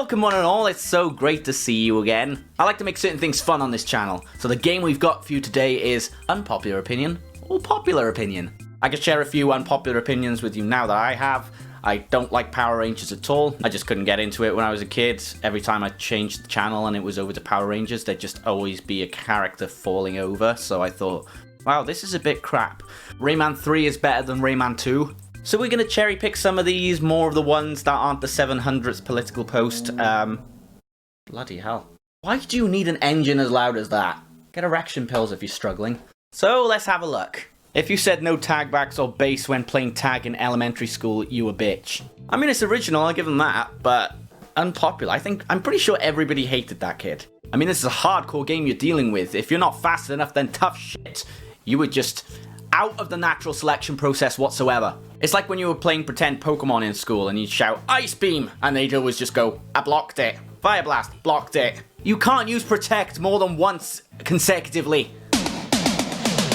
Welcome one and all, it's so great to see you again. I like to make certain things fun on this channel, so the game we've got for you today is Unpopular Opinion or Popular Opinion. I can share a few unpopular opinions with you now that I have. I don't like Power Rangers at all. I just couldn't get into it when I was a kid. Every time I changed the channel and it was over to Power Rangers, there'd just always be a character falling over, so I thought, wow, this is a bit crap. Rayman 3 is better than Rayman 2. So we're going to cherry pick some of these, more of the ones that aren't the 700th political post. Bloody hell. Why do you need an engine as loud as that? Get erection pills if you're struggling. So let's have a look. If you said no tag backs or bass when playing tag in elementary school, you a bitch. I mean, it's original, I'll give them that, but unpopular. I'm pretty sure everybody hated that kid. I mean, this is a hardcore game you're dealing with. If you're not fast enough, then tough shit. You were just out of the natural selection process whatsoever. It's like when you were playing pretend Pokemon in school and you'd shout, Ice Beam, and they'd always just go, I blocked it. Fire Blast, blocked it. You can't use Protect more than once consecutively.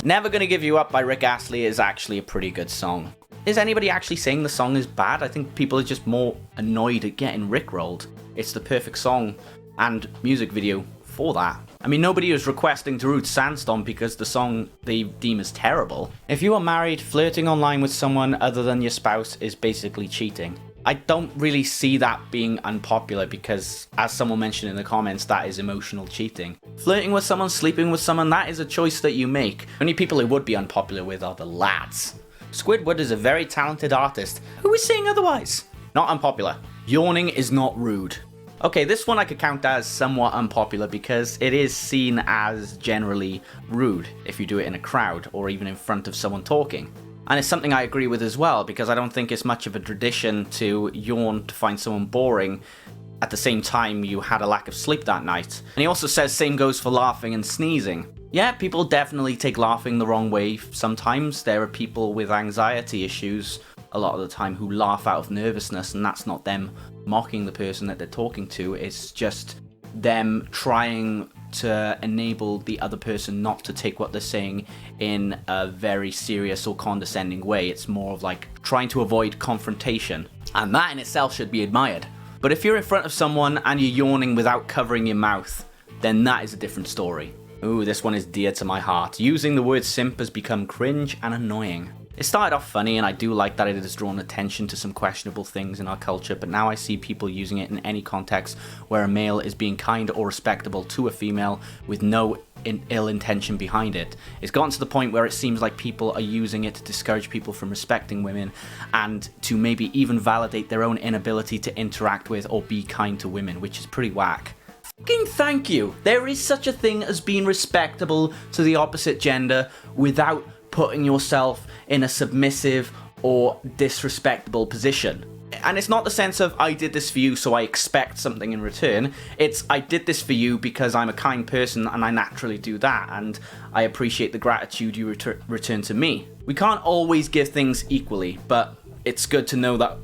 Never Gonna Give You Up by Rick Astley is actually a pretty good song. Is anybody actually saying the song is bad? I think people are just more annoyed at getting rickrolled. It's the perfect song and music video for that. I mean, nobody is requesting Darude Sandstorm because the song they deem as terrible. If you are married, flirting online with someone other than your spouse is basically cheating. I don't really see that being unpopular because, as someone mentioned in the comments, that is emotional cheating. Flirting with someone, sleeping with someone, that is a choice that you make. Only people who would be unpopular with are the lads. Squidward is a very talented artist. Who is saying otherwise? Not unpopular. Yawning is not rude. Okay, this one I could count as somewhat unpopular because it is seen as generally rude if you do it in a crowd or even in front of someone talking. And it's something I agree with as well because I don't think it's much of a tradition to yawn to find someone boring at the same time you had a lack of sleep that night. And he also says same goes for laughing and sneezing. Yeah, people definitely take laughing the wrong way sometimes. There are people with anxiety issues a lot of the time who laugh out of nervousness, and that's not them mocking the person that they're talking to, it's just them trying to enable the other person not to take what they're saying in a very serious or condescending way. It's more of like trying to avoid confrontation, and that in itself should be admired. But if you're in front of someone and you're yawning without covering your mouth, then that is a different story. Ooh, this one is dear to my heart. Using the word simp has become cringe and annoying. It started off funny, and I do like that it has drawn attention to some questionable things in our culture, but now I see people using it in any context where a male is being kind or respectable to a female with no ill intention behind it. It's gotten to the point where it seems like people are using it to discourage people from respecting women and to maybe even validate their own inability to interact with or be kind to women, which is pretty whack. Fucking thank you! There is such a thing as being respectable to the opposite gender without putting yourself in a submissive or disrespectable position. And it's not the sense of, I did this for you so I expect something in return. It's, I did this for you because I'm a kind person and I naturally do that, and I appreciate the gratitude you return to me. We can't always give things equally, but it's good to know that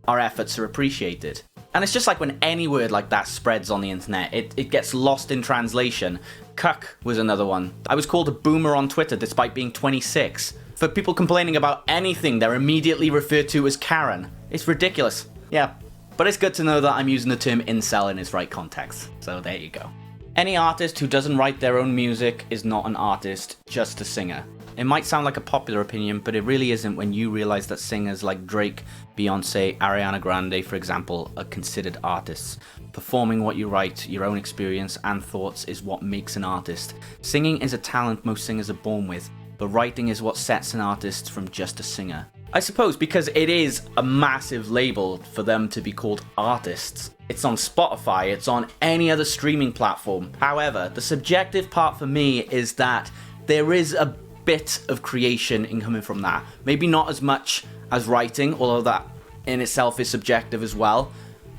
our efforts are appreciated. And it's just like when any word like that spreads on the internet, it gets lost in translation. Cuck was another one. I was called a boomer on Twitter despite being 26. For people complaining about anything, they're immediately referred to as Karen. It's ridiculous. Yeah, but it's good to know that I'm using the term incel in its right context. So there you go. Any artist who doesn't write their own music is not an artist, just a singer. It might sound like a popular opinion, but it really isn't when you realize that singers like Drake, Beyonce, Ariana Grande, for example, are considered artists. Performing what you write, your own experience and thoughts is what makes an artist. Singing is a talent most singers are born with, but writing is what sets an artist from just a singer. I suppose because it is a massive label for them to be called artists. It's on Spotify, it's on any other streaming platform. However, the subjective part for me is that there is a bit of creation in coming from that. Maybe not as much as writing, although that in itself is subjective as well,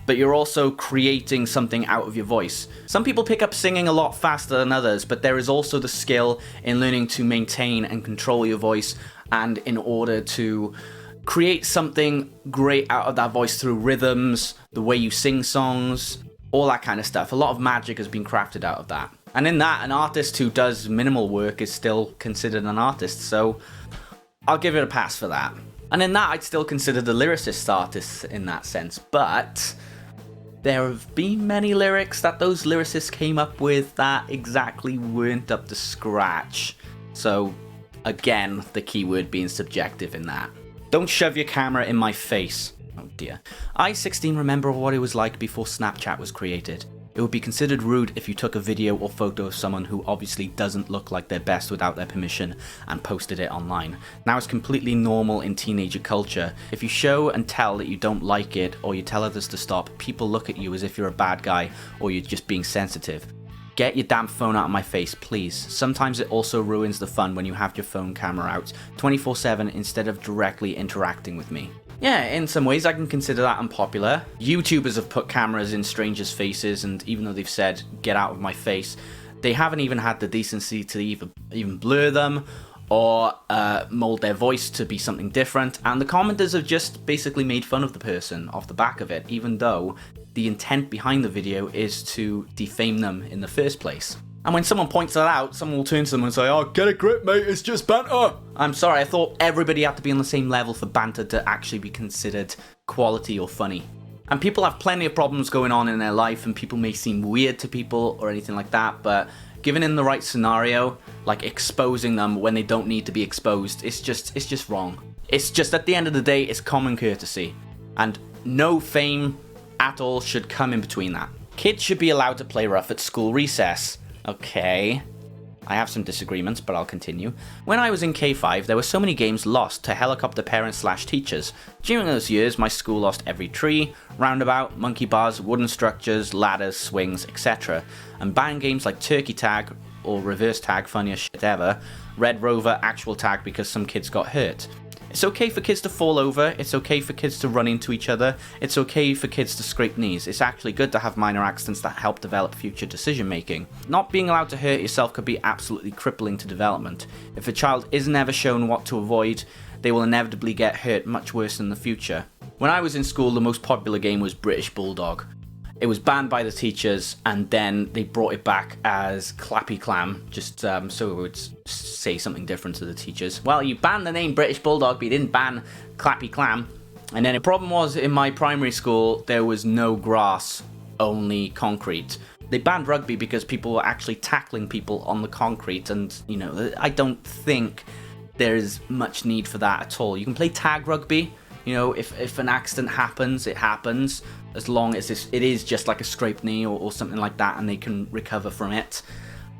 but you're also creating something out of your voice. Some people pick up singing a lot faster than others, but there is also the skill in learning to maintain and control your voice, and in order to create something great out of that voice through rhythms, the way you sing songs, all that kind of stuff. A lot of magic has been crafted out of that. And in that, an artist who does minimal work is still considered an artist, so I'll give it a pass for that. And in that, I'd still consider the lyricists artists in that sense, but there have been many lyrics that those lyricists came up with that exactly weren't up to scratch. So, again, the keyword being subjective in that. Don't shove your camera in my face. Oh dear. I, 16, remember what it was like before Snapchat was created. It would be considered rude if you took a video or photo of someone who obviously doesn't look like their best without their permission and posted it online. Now it's completely normal in teenager culture. If you show and tell that you don't like it or you tell others to stop, people look at you as if you're a bad guy or you're just being sensitive. Get your damn phone out of my face, please. Sometimes it also ruins the fun when you have your phone camera out 24/7 instead of directly interacting with me. Yeah, in some ways I can consider that unpopular. YouTubers have put cameras in strangers' faces, and even though they've said, get out of my face, they haven't even had the decency to even blur them or mold their voice to be something different, and the commenters have just basically made fun of the person off the back of it, even though the intent behind the video is to defame them in the first place. And when someone points that out, someone will turn to them and say, oh, get a grip, mate, it's just banter. I'm sorry, I thought everybody had to be on the same level for banter to actually be considered quality or funny. And people have plenty of problems going on in their life, and people may seem weird to people or anything like that, but given in the right scenario, like exposing them when they don't need to be exposed, it's just wrong. It's just, at the end of the day, it's common courtesy. And no fame at all should come in between that. Kids should be allowed to play rough at school recess. Okay, I have some disagreements, but I'll continue. When I was in K5, there were so many games lost to helicopter parents/teachers. During those years, my school lost every tree, roundabout, monkey bars, wooden structures, ladders, swings, etc. And banned games like turkey tag or reverse tag, funniest shit ever, Red Rover, actual tag because some kids got hurt. It's okay for kids to fall over, it's okay for kids to run into each other, it's okay for kids to scrape knees. It's actually good to have minor accidents that help develop future decision making. Not being allowed to hurt yourself could be absolutely crippling to development. If a child is never shown what to avoid, they will inevitably get hurt much worse in the future. When I was in school, the most popular game was British Bulldog. It was banned by the teachers, and then they brought it back as Clappy Clam, just so it would say something different to the teachers. Well, you banned the name British Bulldog, but you didn't ban Clappy Clam. And then the problem was, in my primary school, there was no grass, only concrete. They banned rugby because people were actually tackling people on the concrete, and, you know, I don't think there's much need for that at all. You can play tag rugby. You know, if an accident happens, it happens, as long as it is just like a scraped knee or something like that, and they can recover from it,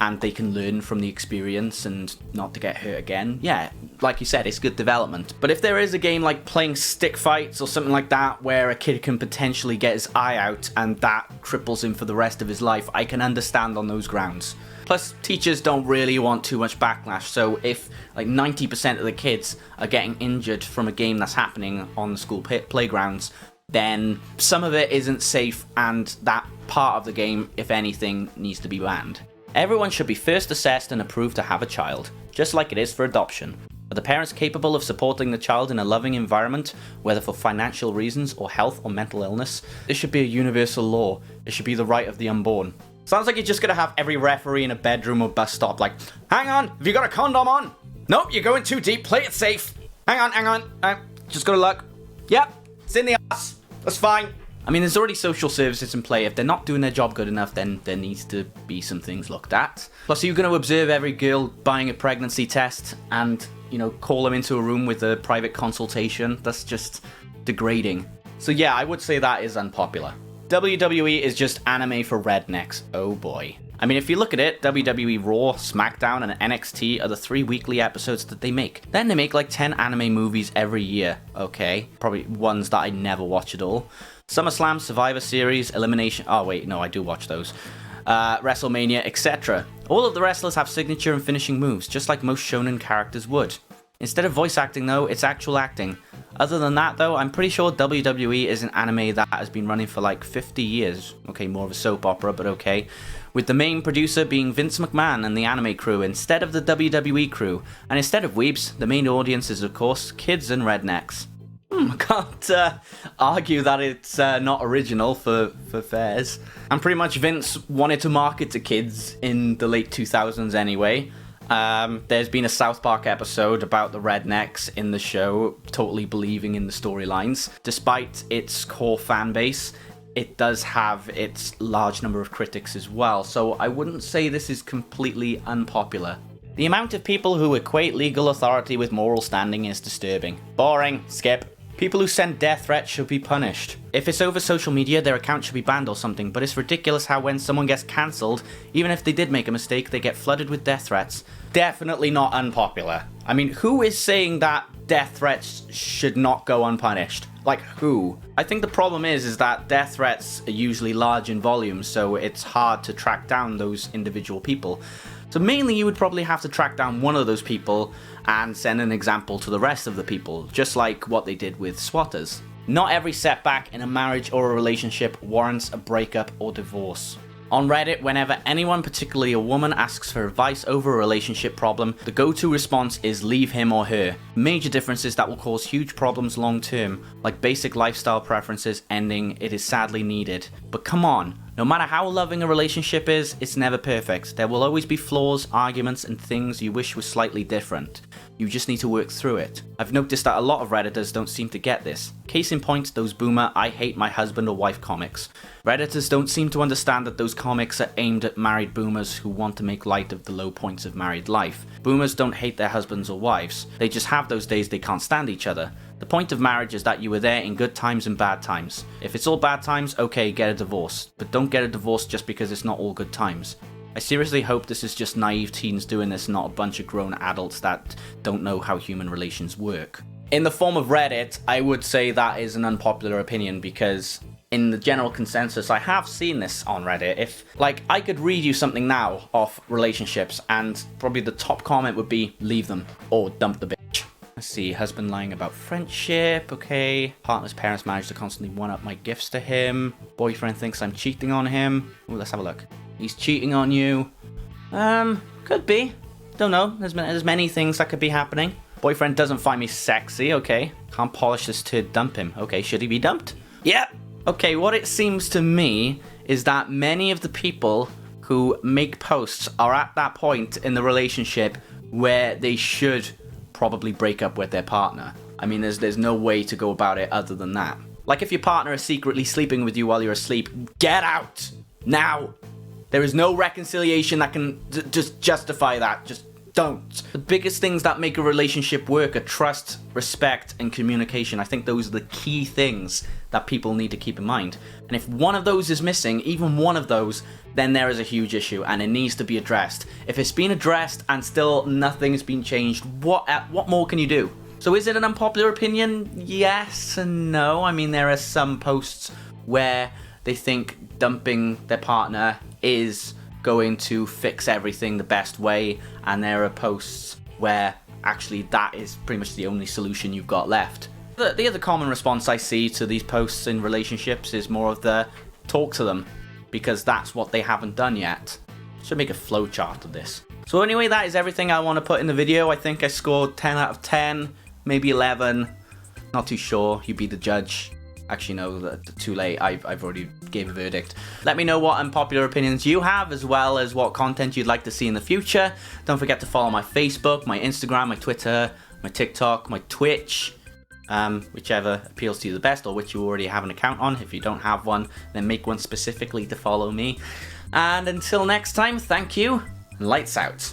and they can learn from the experience and not to get hurt again. Yeah, like you said, it's good development. But if there is a game like playing stick fights or something like that, where a kid can potentially get his eye out and that cripples him for the rest of his life, I can understand on those grounds. Plus, teachers don't really want too much backlash, so if like 90% of the kids are getting injured from a game that's happening on the school playgrounds, then some of it isn't safe, and that part of the game, if anything, needs to be banned. Everyone should be first assessed and approved to have a child, just like it is for adoption. Are the parents capable of supporting the child in a loving environment, whether for financial reasons or health or mental illness? This should be a universal law. It should be the right of the unborn. Sounds like you're just gonna have every referee in a bedroom or bus stop like, hang on, have you got a condom on? Nope, you're going too deep, play it safe. Hang on, just gotta look. Yep, it's in the ass, that's fine. I mean, there's already social services in play. If they're not doing their job good enough, then there needs to be some things looked at. Plus, are you gonna observe every girl buying a pregnancy test and, you know, call them into a room with a private consultation? That's just degrading. So yeah, I would say that is unpopular. WWE is just anime for rednecks. Oh boy. I mean, if you look at it, WWE Raw, SmackDown, and NXT are the 3 weekly episodes that they make. Then they make like 10 anime movies every year. Okay, probably ones that I never watch at all. SummerSlam, Survivor Series, Elimination... Oh wait, no, I do watch those. WrestleMania, etc. All of the wrestlers have signature and finishing moves, just like most shonen characters would. Instead of voice acting though, it's actual acting. Other than that though, I'm pretty sure WWE is an anime that has been running for like 50 years. Okay, more of a soap opera, but okay. With the main producer being Vince McMahon and the anime crew instead of the WWE crew. And instead of weebs, the main audience is of course kids and rednecks. I can't argue that it's not original for fairs. And pretty much Vince wanted to market to kids in the late 2000s anyway. There's been a South Park episode about the rednecks in the show totally believing in the storylines. Despite its core fan base, it does have its large number of critics as well, so I wouldn't say this is completely unpopular. The amount of people who equate legal authority with moral standing is disturbing. Boring. Skip. People who send death threats should be punished. If it's over social media, their account should be banned or something, but it's ridiculous how when someone gets cancelled, even if they did make a mistake, they get flooded with death threats. Definitely not unpopular. I mean, who is saying that death threats should not go unpunished? Like, who? I think the problem is that death threats are usually large in volume, so it's hard to track down those individual people. So mainly you would probably have to track down one of those people and send an example to the rest of the people, just like what they did with swatters. Not every setback in a marriage or a relationship warrants a breakup or divorce. On Reddit, whenever anyone, particularly a woman, asks for advice over a relationship problem, the go-to response is leave him or her. Major differences that will cause huge problems long term, like basic lifestyle preferences ending, it is sadly needed. But come on, no matter how loving a relationship is, it's never perfect. There will always be flaws, arguments, and things you wish were slightly different. You just need to work through it. I've noticed that a lot of Redditors don't seem to get this. Case in point, those boomer I hate my husband or wife comics. Redditors don't seem to understand that those comics are aimed at married boomers who want to make light of the low points of married life. Boomers don't hate their husbands or wives. They just have those days they can't stand each other. The point of marriage is that you were there in good times and bad times. If it's all bad times, okay, get a divorce. But don't get a divorce just because it's not all good times. I seriously hope this is just naive teens doing this, not a bunch of grown adults that don't know how human relations work. In the form of Reddit, I would say that is an unpopular opinion because in the general consensus, I have seen this on Reddit. If, like, I could read you something now of relationships and probably the top comment would be leave them or dump the bitch. Let's see, husband lying about friendship, okay. Partner's parents manage to constantly one-up my gifts to him. Boyfriend thinks I'm cheating on him. Ooh, let's have a look. He's cheating on you. Could be. Don't know. There's many things that could be happening. Boyfriend doesn't find me sexy, okay. Can't polish this turd, dump him. Okay, should he be dumped? Yep. Okay, what it seems to me is that many of the people who make posts are at that point in the relationship where they should probably break up with their partner. I mean, there's no way to go about it other than that. Like if your partner is secretly sleeping with you while you're asleep, get out now. There is no reconciliation that can just justify that. Just don't. The biggest things that make a relationship work are trust, respect, and communication. I think those are the key things that people need to keep in mind. And if one of those is missing, even one of those, then there is a huge issue and it needs to be addressed. If it's been addressed and still nothing's been changed, what more can you do? So is it an unpopular opinion? Yes and no. I mean, there are some posts where they think dumping their partner is going to fix everything the best way, and there are posts where actually that is pretty much the only solution you've got left. The other common response I see to these posts in relationships is more of the talk to them, because that's what they haven't done yet. Should make a flowchart of this. So anyway, that is everything I want to put in the video. I think I scored 10 out of 10, maybe 11. Not too sure. You be the judge. Actually, no, that's too late. I've already gave a verdict. Let me know what unpopular opinions you have, as well as what content you'd like to see in the future. Don't forget to follow my Facebook, my Instagram, my Twitter, my TikTok, my Twitch, whichever appeals to you the best, or which you already have an account on. If you don't have one, then make one specifically to follow me. And until next time, thank you, and lights out.